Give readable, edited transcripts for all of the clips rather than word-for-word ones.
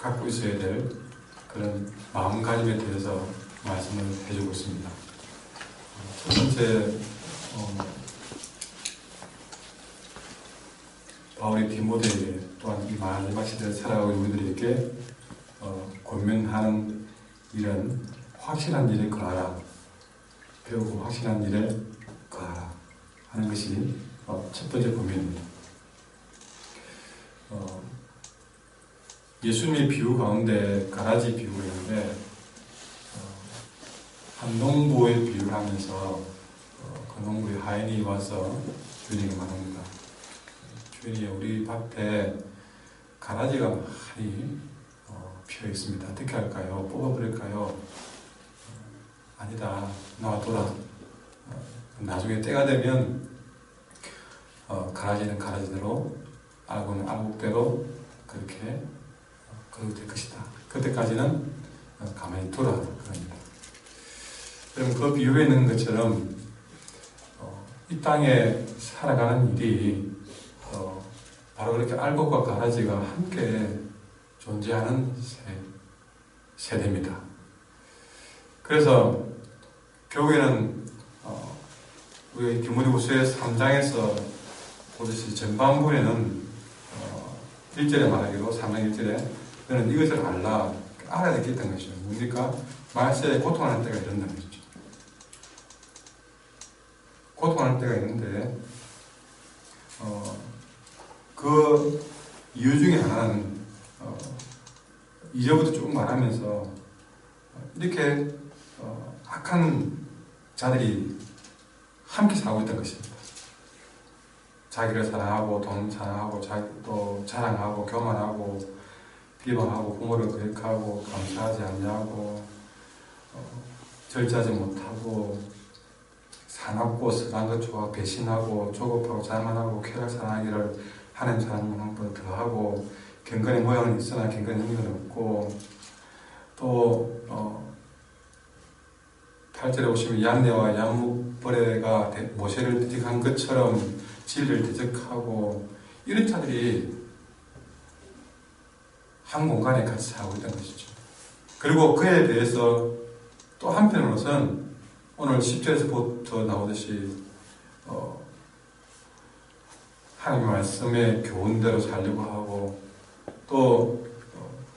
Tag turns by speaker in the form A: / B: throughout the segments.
A: 갖고 있어야 될 그런 마음가짐에 대해서 말씀을 해주고 있습니다. 첫 번째, 바울이 디모데에게 또한 이 마지막 시대에 살아가고 있는 우리들에게 권면하는 일은 확실한 일에 거하라, 배우고 확실한 일에 거하라 하는 것이 첫 번째 권면입니다. 예수님의 비유 가운데 가라지 비유가 있는데 한 농부의 비유를 하면서 그 농부의 하인이 와서 주인에게 말합니다. 주인이 우리 밭에 가라지가 많이 피어 있습니다. 어떻게 할까요? 뽑아버릴까요? 아니다. 놔둬라. 나중에 때가 되면 가라지는 가라지대로, 알곡은 알곡대로 그렇게 그렇게 될 것이다. 그때까지는 가만히 두라. 그럽니다. 그럼 그 비유에 있는 것처럼 이 땅에 살아가는 일이 바로 그렇게 알곡과 가라지가 함께 존재하는 세대입니다. 그래서 교회는 우리 디모데후서의 3장에서 보듯이 전반부에는 1절에 말하기로 3장 1절에 너는 이것을 알아야 되겠다는 것이죠. 뭡니까? 말세에 고통하는 때가 이런다는 것이죠. 고통하는 때가 있는데 그 이유 중에 하나는 2절부터 쭉 말하면서 이렇게 악한 자들이 함께 살고 있다는 것입니다. 자기를 사랑하고 돈 사랑하고 또 자랑하고 교만하고 비방하고 부모를 거역하고 감사하지 않냐고 절제하지 못하고 사납고 선한 것 좋아 배신하고 조급하고 자만하고 쾌락 사랑하기를 하는 사람보다 더하고 경건의 모양은 있으나 경건의 능력은 없고 또 8절에 보시면 양내와 양무벌레가 모세를 대적한 것처럼 진리를 대적하고 이런 자들이 한 공간에 같이 살고 있다는 것이죠. 그리고 그에 대해서 또 한편으로서는 오늘 10절에서부터 나오듯이 하나님의 말씀의 교훈대로 살려고 하고 또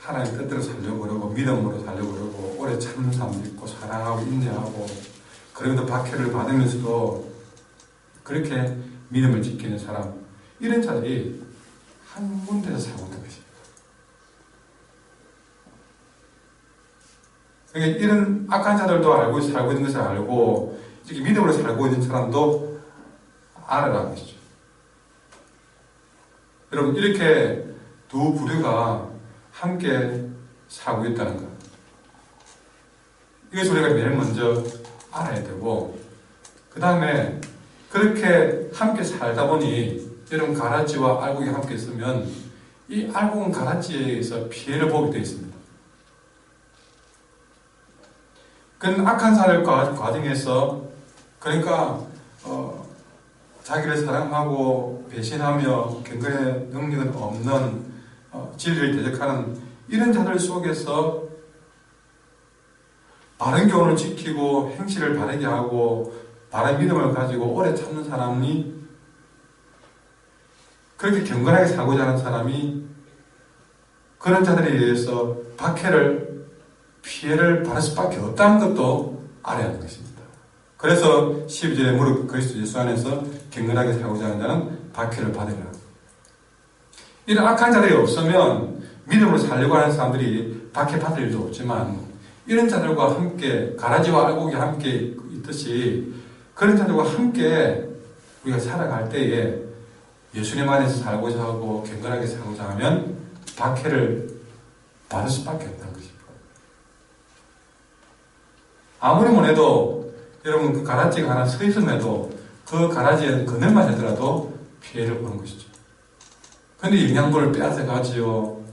A: 하나님의 뜻대로 살려고 그러고 믿음으로 살려고 그러고 오래 참는 사람도 있고 사랑하고 인내하고 그러면서 박해를 받으면서도 그렇게 믿음을 지키는 사람, 이런 자들이 한 군데서 살고 있는 것입니다. 그러니까 이런 악한 자들도 살고 있는 것을 알고 이렇게 믿음으로 살고 있는 사람도 알아라는 것이죠. 여러분, 이렇게 두 부류가 함께 살고 있다는 것, 이것을 우리가 제일 먼저 알아야 되고, 그 다음에 그렇게 함께 살다 보니 여러분 가라지와 알곡이 함께 있으면 이 알곡은 가라지에서 피해를 보게 되어 있습니다. 그런 악한 사람 과정에서 그러니까 자기를 사랑하고 배신하며 경건의 능력은 없는 진리를 대적하는 이런 자들 속에서 바른 교훈을 지키고 행실을 바르게 하고 바른 믿음을 가지고 오래 참는 사람이 그렇게 경건하게 살고자 하는 사람이 그런 자들에 의해서 피해를 받을 수밖에 없다는 것도 알아야 하는 것입니다. 그래서 12절에 무릇 그리스도 예수 안에서 경건하게 살고자 하는 자는 박해를 받으리라. 이런 악한 자들이 없으면 믿음으로 살려고 하는 사람들이 박해 받을 일도 없지만 이런 자들과 함께 가라지와 알곡이 함께 있듯이 그런 자들과 함께 우리가 살아갈 때에 예수님 안에서 살고자 하고 경건하게 살고자 하면 박해를 받을 수밖에 없다는 것입니다. 아무리 못해도 여러분 그 가라지가 하나 서 있음에도 그 가라지에는 그늘만 하더라도 피해를 보는 것이죠. 그런데 영양분을 빼앗아 가지요.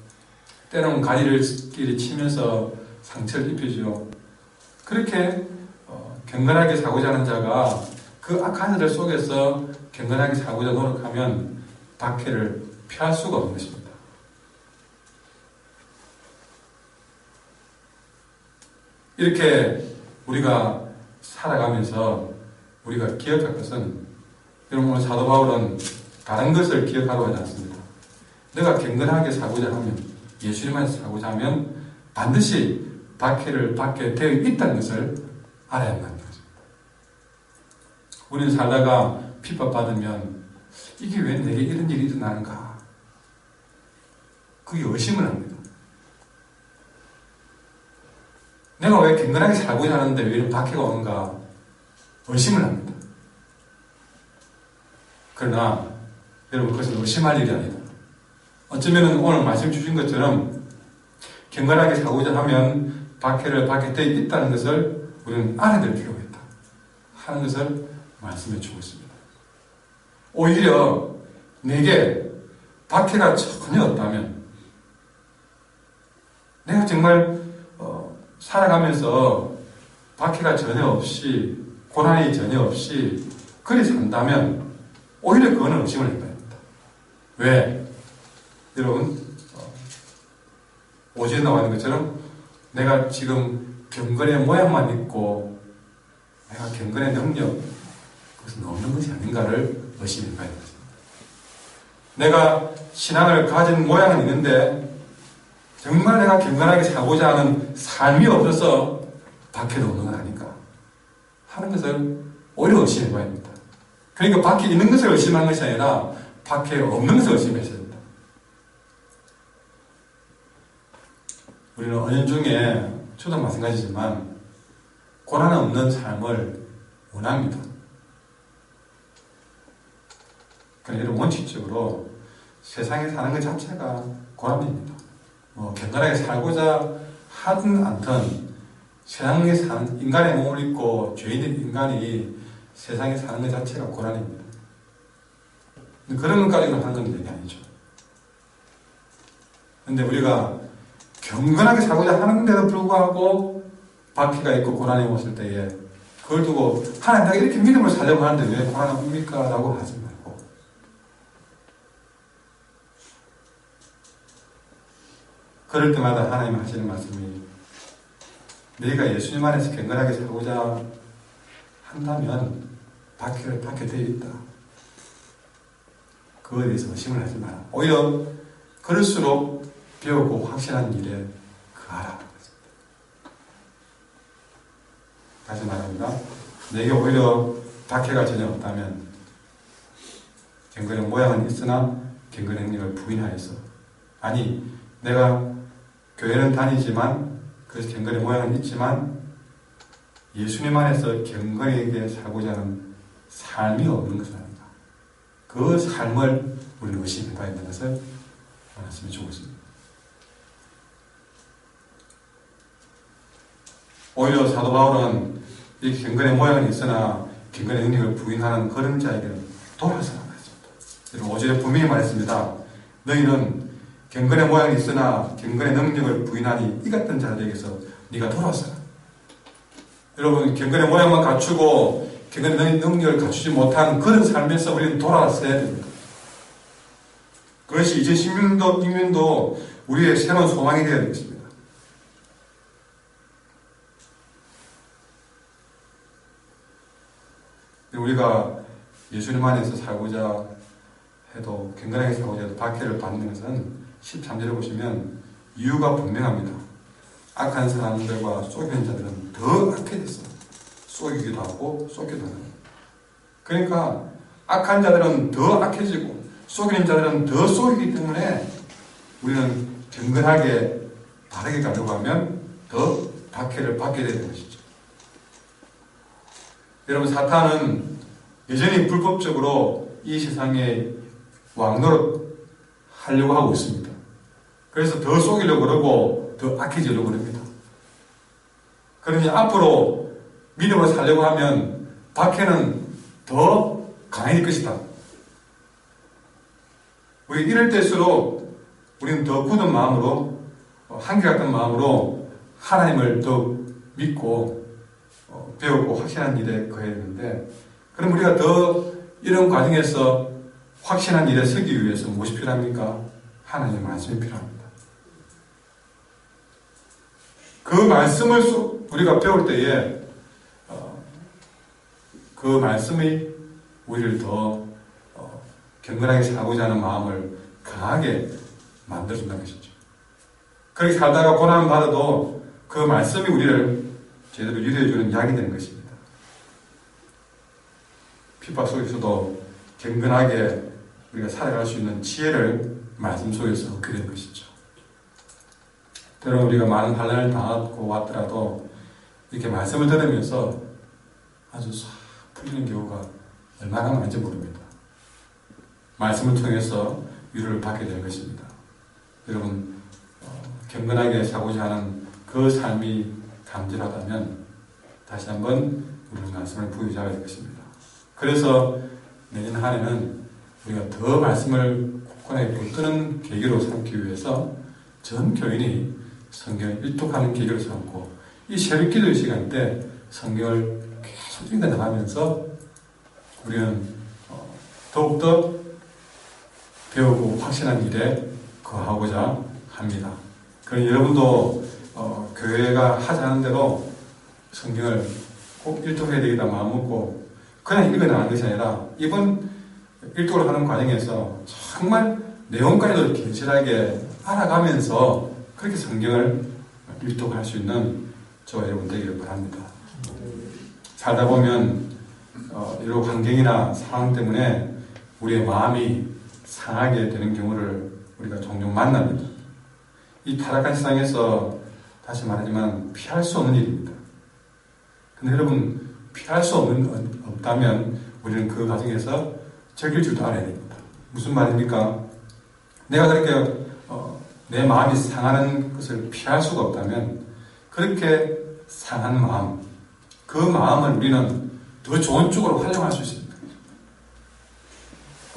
A: 때로는 가지를 치면서 상처를 입히죠. 그렇게 경건하게 살고자 하는 자가 그 악한 자들 속에서 경건하게 살고자 노력하면 박해를 피할 수가 없는 것입니다. 이렇게 우리가 살아가면서 우리가 기억할 것은, 여러분 오늘 사도 바울은 다른 것을 기억하러 하지 않습니다. 내가 경건하게 살고자 하면, 예수님 안에서 살고자 하면 반드시 박해를 받게 되어 있다는 것을 알아야 한다는 거죠. 우리는 살다가 핍박받으면 이게 왜 내게 이런 일이 일어나는가? 그게 의심을 합니다. 내가 왜 경건하게 살고자 하는데 왜 이런 박해가 오는가? 의심을 합니다. 그러나 여러분, 그것은 의심할 일이 아니다. 어쩌면 오늘 말씀 주신 것처럼 경건하게 살고자 하면 박해를 받게 되어 있다는 것을 우리는 알아야 될 필요가 있다 하는 것을 말씀해 주고 있습니다. 오히려 내게 박해가 전혀 없다면, 내가 정말 살아가면서 박해가 전혀 없이, 고난이 전혀 없이 그리 산다면 오히려 그거는 의심을 해봐야 합니다. 왜? 여러분, 5절에 나와 있는 것처럼 내가 지금 경건의 모양만 있고 내가 경건의 능력, 그것은 없는 것이 아닌가를 의심해 봐야 됩니다. 내가 신앙을 가진 모양은 있는데 정말 내가 경건하게 살고자 하는 삶이 없어서 박해도 없는 건 아닌가 하는 것을 오히려 의심해 봐야 합니다. 그러니까 박해 있는 것을 의심하는 것이 아니라 박해 없는 것을 의심해야 됩니다. 우리는 은연중에, 저도 마찬가지지만 고난 없는 삶을 원합니다. 그러니까 이런 원칙적으로 세상에 사는 것 자체가 고난입니다. 경건하게 살고자 하든 않든 세상에 사는, 인간의 몸을 입고 죄인인 인간이 세상에 사는 것 자체가 고난입니다. 그런 것까지는 하는 건 얘기 아니죠. 근데 우리가 경건하게 살고자 하는데도 불구하고 박해가 있고 고난이 왔을 때에 그걸 두고 하나님, 내가 이렇게 믿음을 살려고 하는데 왜 고난이 옵니까? 라고 하지 말고, 그럴 때마다 하나님 하시는 말씀이, 너희가 예수님 안에서 경건하게 살고자 한다면 박해를 받게 되어 있다. 그거에 대해서 의심을 하지 마라. 오히려 그럴수록 배우고 확신한 일에 그하라. 다시 말합니다. 내게 오히려 박해가 전혀 없다면, 경건의 모양은 있으나 경건의 능력을 부인하여서, 아니 내가 교회는 다니지만, 그래서 경건의 모양은 있지만 예수님 안에서 경건하게 살고자 하는 삶이 없는 것은 아닌가. 그 삶을 우리는 의심해 봐야 되는 것을 말씀해 주고 있습니다. 오히려 사도 바울은 이 경건의 모양은 있으나 경건의 능력을 부인하는 그런 자에게는 돌아서라고 했습니다. 여러분 5절에 분명히 말했습니다. 너희는 경건의 모양이 있으나 경건의 능력을 부인하니 이 같은 자들에게서 네가 돌아서라. 여러분, 경건의 모양만 갖추고 경건의 능력을 갖추지 못한 그런 삶에서 우리는 돌아서야 됩니다. 그것이 2016년도 우리의 새로운 소망이 되어야 되겠습니다. 우리가 예수님 안에서 살고자 해도, 경건하게 살고자 해도 박해를 받는 것은 13절에 보시면 이유가 분명합니다. 악한 사람들과 속이는 자들은 더 악해졌어. 속이기도 하고 속기도 하고. 그러니까 악한 자들은 더 악해지고 속이는 자들은 더 속이기 때문에 우리는 경건하게 바르게 가려고 하면 더 박해를 받게 되는 것이죠. 여러분, 사탄은 여전히 불법적으로 이 세상에 왕노릇 하려고 하고 있습니다. 그래서 더 속이려고 그러고 더 악해지려고 합니다. 그러니 앞으로 믿음으로 살려고 하면 박해는 더 강해질 것이다. 우리 이럴 때일수록 우리는 더 굳은 마음으로, 한결같은 마음으로 하나님을 더 믿고 배우고 확신한 일에 거해야 되는데, 그럼 우리가 더 이런 과정에서 확신한 일에 서기 위해서 무엇이 필요합니까? 하나님의 말씀이 필요합니다. 그 말씀을 우리가 배울 때에 그 말씀이 우리를 더 경건하게 살고자 하는 마음을 강하게 만들어준다는 것이죠. 그렇게 살다가 고난을 받아도 그 말씀이 우리를 제대로 유도해주는 약이 되는 것입니다. 핍박 속에서도 경건하게 우리가 살아갈 수 있는 지혜를 말씀 속에서 얻게 되는 것이죠. 때로는 우리가 많은 환난을 당하고 왔더라도 이렇게 말씀을 들으면서 아주 싹 풀리는 경우가 얼마나 많은지 모릅니다. 말씀을 통해서 위로를 받게 될 것입니다. 여러분 경건하게 살고자 하는 그 삶이 간절하다면 다시 한번 우리 말씀을 부여잡아야 될 것입니다. 그래서 내년 한 해는 우리가 더 말씀을 굳건하게 붙드는 계기로 삼기 위해서 전 교인이 성경을 일독하는 계기로 삼고 이 새벽 기도 시간 때 성경을 계속 읽어 나가면서 우리는 더욱더 배우고 확신한 일에 거하고자 합니다. 그럼 여러분도 교회가 하지 않은 대로 성경을 꼭 일독해야 되겠다 마음먹고 그냥 읽어 나가는 것이 아니라 이번 일독을 하는 과정에서 정말 내용까지도 견실하게 알아가면서 그렇게 성경을 일독할 수 있는 저와 여러분 되기를 바랍니다. 살다 보면 이런 환경이나 상황 때문에 우리의 마음이 상하게 되는 경우를 우리가 종종 만납니다. 이 타락한 세상에서 다시 말하지만 피할 수 없는 일입니다. 근데 여러분 피할 수 없다면 우리는 그 과정에서 즐길 줄도 알아야 됩니다. 무슨 말입니까? 내가 그렇게 내 마음이 상하는 것을 피할 수가 없다면 그렇게 상한 마음, 그 마음을 우리는 더 좋은 쪽으로 활용할 수 있습니다.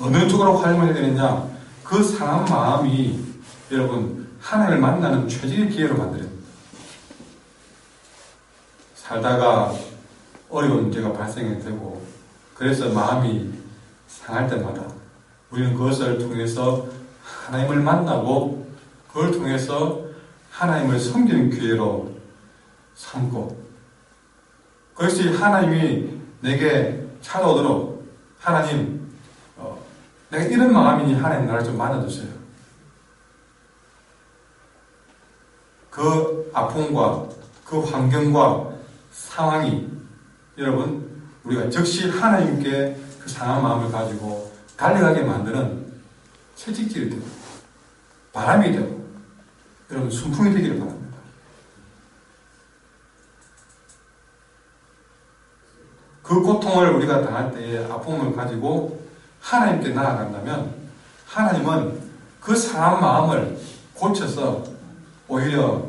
A: 어느 쪽으로 활용해야 되느냐? 그 상한 마음이 여러분 하나님을 만나는 최적의 기회로 만들어요. 살다가 어려운 문제가 발생이 되고 그래서 마음이 상할 때마다 우리는 그것을 통해서 하나님을 만나고 그걸 통해서 하나님을 섬기는 기회로 삼고 그것이 하나님이 내게 찾아오도록 하나님 내가 이런 마음이니 하나님 나를 좀 만나주세요. 그 아픔과 그 환경과 상황이 여러분 우리가 즉시 하나님께 그 상한 마음을 가지고 달려가게 만드는 채찍질이 되고 바람이 되고 여러분 순풍이 되기를 바랍니다. 그 고통을 우리가 당할 때에 아픔을 가지고 하나님께 나아간다면 하나님은 그 상한 마음을 고쳐서 오히려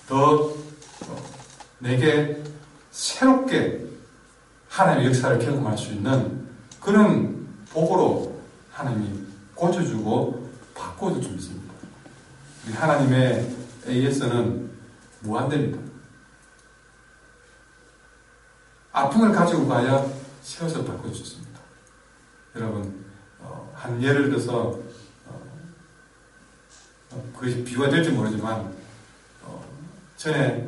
A: 더 내게 새롭게 하나님의 역사를 경험할 수 있는 그런 복으로 하나님이 고쳐주고 바꿔줄 수 있습니다. 하나님의 AS는 무한대입니다. 아픔을 가지고 가야 세워서 바꿔줄 수 있습니다. 여러분 한 예를 들어서 그것이 비유가 될지 모르지만 전에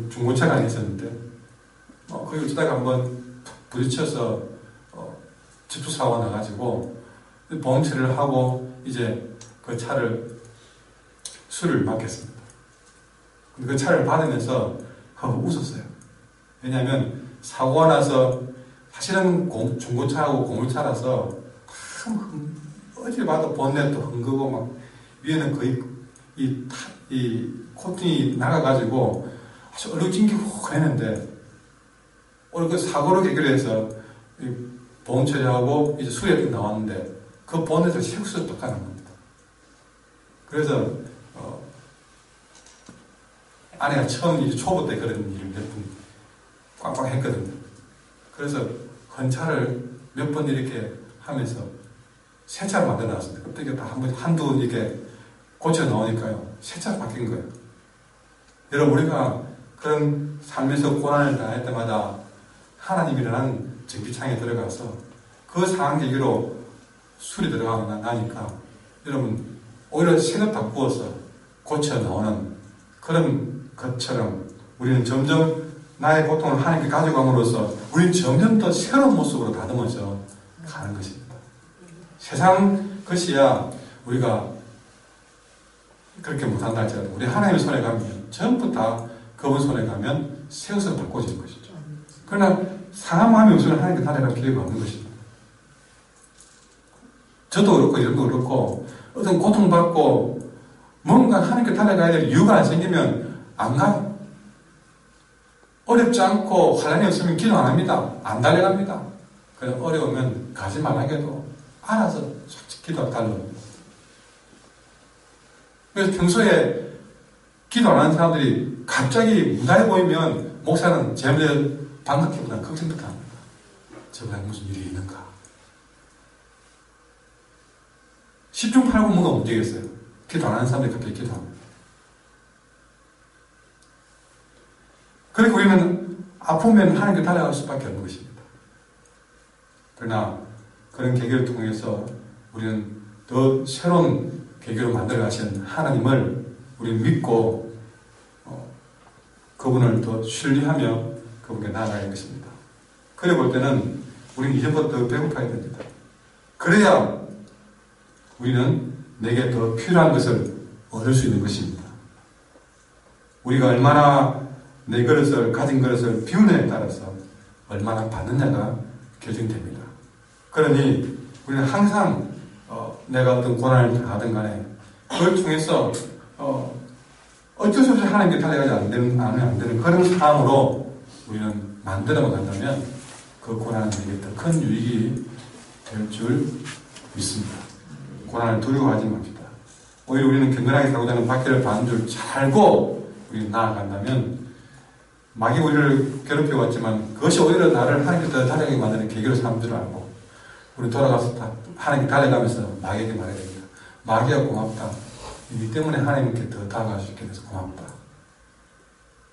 A: 중고차가 있었는데 거기 어쩌다가 한번 부딪혀서 집중사고가 나가지고 보험처리를 하고 이제 그 차를 수리를 맡겼습니다. 그 차를 받으면서 웃었어요. 왜냐하면 사고가 나서 사실은 중고차하고 고물차라서 참 어딜 봐도 본넷도 헝그고 막 위에는 거의 이 코팅이 나가가지고 아주 얼룩진기고 그랬는데 오늘 그 사고로 해결해서 보험 처리하고 이제 수리가 나왔는데 그 본넷을 새우수로 바꿔놓은 겁니다. 그래서 아내가 처음 이제 초보 때 그런 일을 몇 번 꽝꽝 했거든요. 그래서 헌차를 몇 번 이렇게 하면서 새 차를 만들어 놨습니다. 그때 다 한두 이렇게 고쳐 나오니까요. 새 차로 바뀐 거예요. 여러분, 우리가 그런 삶에서 고난을 당할 때마다 하나님이라는 전기창에 들어가서 그 상황 계기로 술이 들어가고 나니까 여러분, 오히려 새로 바꾸어서 고쳐 나오는 그런 것처럼 우리는 점점 나의 고통을 하나님께 가져감으로써 우리는 점점 더 새로운 모습으로 다듬어져 가는 것입니다. 세상 것이야 우리가 그렇게 못한다 할지라도 우리 하나님의 손에 가면 전부 다 그분 손에 가면 새 것으로 바꿔지는 것이죠. 그러나 상한 마음이 없으면 하나님께 달려갈 기회가 없는 것입니다. 저도 그렇고 여러분도 그렇고 어떤 고통받고 뭔가 하나님께 달려가야 될 이유가 안 생기면 안 가요. 어렵지 않고 환란이 없으면 기도 안 합니다. 안 달려갑니다. 그냥 어려우면 가지 말라게도 알아서 솔직히 기도하고 달려갑니다. 그래서 평소에 기도 안 하는 사람들이 갑자기 무달해 보이면 목사는 제물에 반갑기보다 걱정부터 합니다. 저번에 무슨 일이 있는가. 10중 8구 뭐가 문제겠어요. 기도 안 하는 사람들이 갑자기 기도합니다. 그리고 우리는 아프면 하나님께 달려갈 수밖에 없는 것입니다. 그러나 그런 계기를 통해서 우리는 더 새로운 계기로 만들어 가신 하나님을 우리는 믿고 그분을 더 신뢰하며 그분께 나아가야 것입니다. 그래 볼 때는 우리는 이전보다 더 배고파야 됩니다. 그래야 우리는 내게 더 필요한 것을 얻을 수 있는 것입니다. 우리가 얼마나 내 그릇을, 가진 그릇을 비우느냐에 따라서 얼마나 받느냐가 결정됩니다. 그러니 우리는 항상 내가 어떤 고난을 당하든 간에 그걸 통해서 어쩔 수 없이 하나님께 달려가지 않으면 안 되는 그런 상황으로 우리는 만들어 간다면 그 고난은 내게 더 큰 유익이 될 줄 믿습니다. 고난을 두려워하지 맙시다. 오히려 우리는 경건하게 살고자 하는 박해를 받는 줄 잘 알고 우리는 나아간다면 마귀 우리를 괴롭혀왔지만 그것이 오히려 나를 하나님께 더 달려가게 만드는 계기로 삼는 줄 알고 우리 돌아가서 하나님께 달려가면서 마귀에게 말해야 됩니다. 마귀야 고맙다. 이 때문에 하나님께 더 다가갈 수 있게 돼서 고맙다.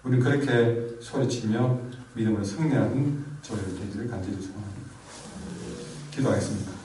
A: 우리는 그렇게 소리치며 믿음으로 승리하는 저희들 되기를 간절히 소원합니다. 기도하겠습니다.